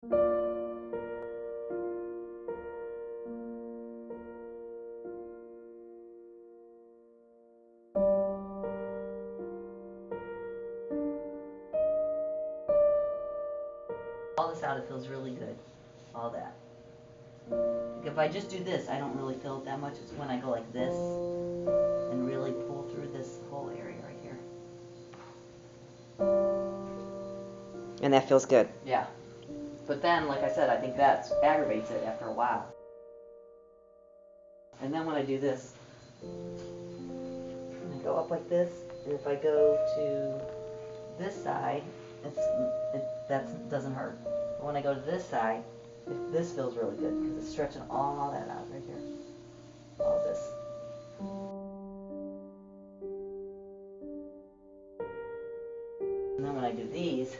All this out, it feels really good. All that. If I just do this, I don't really feel it that much. It's when I go like this and really pull through this whole area right here. And that feels good. Yeah. But then, like I said, I think that aggravates it after a while. And then when I do this, I go up like this, and if I go to this side, that doesn't hurt. But when I go to this side, this feels really good because it's stretching all that out right here. All this. And then when I do these,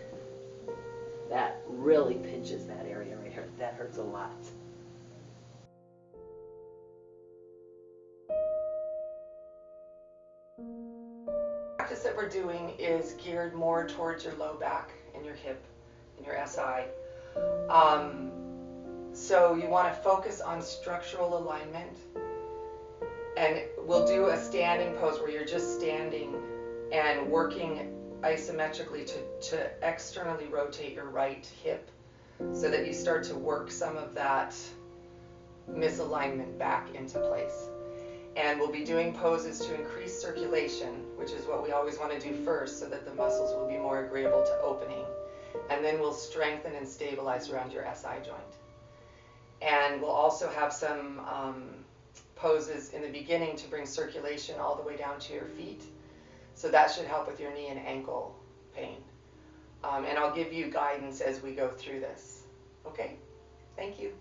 that really pinches that area right here. That hurts a lot. The practice that we're doing is geared more towards your low back and your hip and your SI. So you want to focus on structural alignment, and we'll do a standing pose where you're just standing and working isometrically to externally rotate your right hip so that you start to work some of that misalignment back into place. And we'll be doing poses to increase circulation, which is what we always want to do first so that the muscles will be more agreeable to opening. And then we'll strengthen and stabilize around your SI joint. And we'll also have some poses in the beginning to bring circulation all the way down to your feet. So that should help with your knee and ankle pain. And I'll give you guidance as we go through this. Okay? Thank you.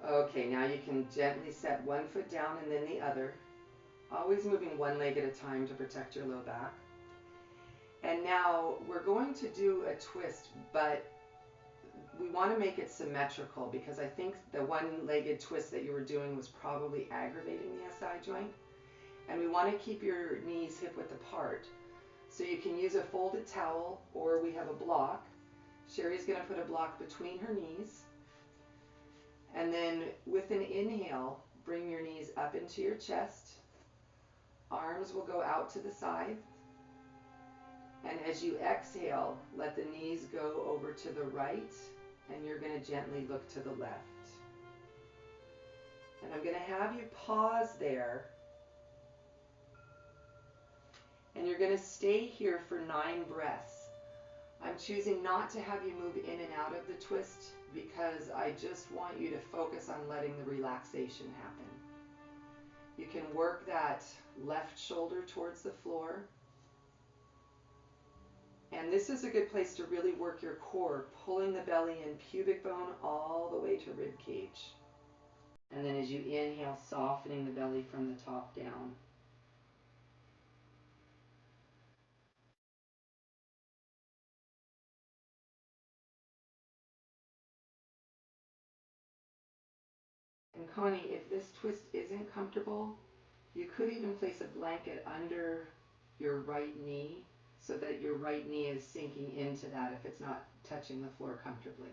Okay, now you can gently set one foot down and then the other, always moving one leg at a time to protect your low back. And now we're going to do a twist, but we want to make it symmetrical because I think the one-legged twist that you were doing was probably aggravating the SI joint. And we want to keep your knees hip-width apart. So you can use a folded towel or we have a block. Sherry's going to put a block between her knees. And then with an inhale, bring your knees up into your chest. Arms will go out to the side. And as you exhale, let the knees go over to the right, and you're going to gently look to the left. And I'm going to have you pause there. And you're going to stay here for 9 breaths. I'm choosing not to have you move in and out of the twist because I just want you to focus on letting the relaxation happen. You can work that left shoulder towards the floor. And this is a good place to really work your core, pulling the belly and pubic bone all the way to rib cage. And then as you inhale, softening the belly from the top down. And Connie, if this twist isn't comfortable, you could even place a blanket under your right knee so that your right knee is sinking into that if it's not touching the floor comfortably.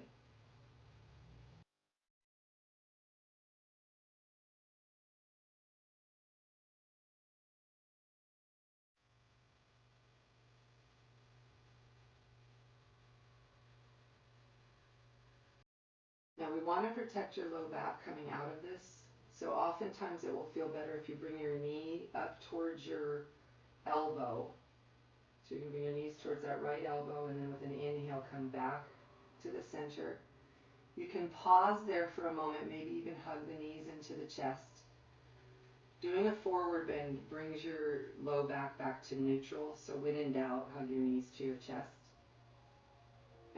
Now we want to protect your low back coming out of this. So oftentimes it will feel better if you bring your knee up towards your elbow. So you can bring your knees towards that right elbow and then with an inhale come back to the center. You can pause there for a moment, maybe even hug the knees into the chest. Doing a forward bend brings your low back to neutral, so when in doubt, hug your knees to your chest.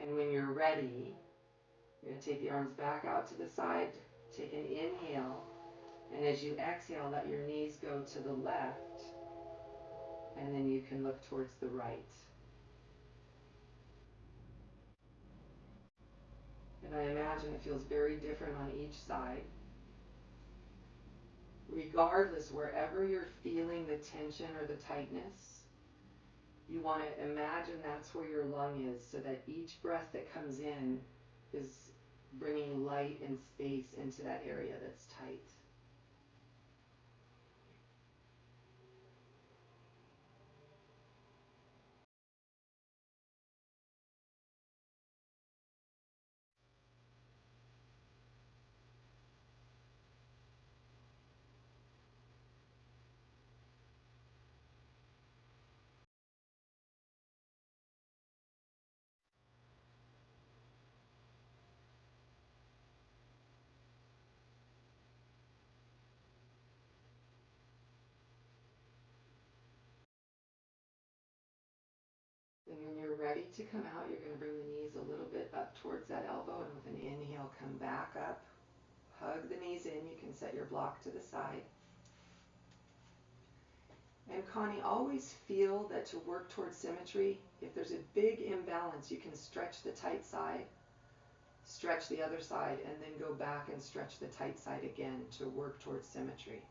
And when you're ready, you're going to take the arms back out to the side, take an inhale, and as you exhale, let your knees go to the left, and then you can look towards the right. And I imagine it feels very different on each side. Regardless, wherever you're feeling the tension or the tightness, You want to imagine that's where your lung is, so that each breath that comes in is bringing light and space into that area that's tight. And when you're ready to come out, you're going to bring the knees a little bit up towards that elbow, and with an inhale, come back up. Hug the knees in. You can set your block to the side. And Connie, always feel that to work towards symmetry, if there's a big imbalance, you can stretch the tight side, stretch the other side, and then go back and stretch the tight side again to work towards symmetry.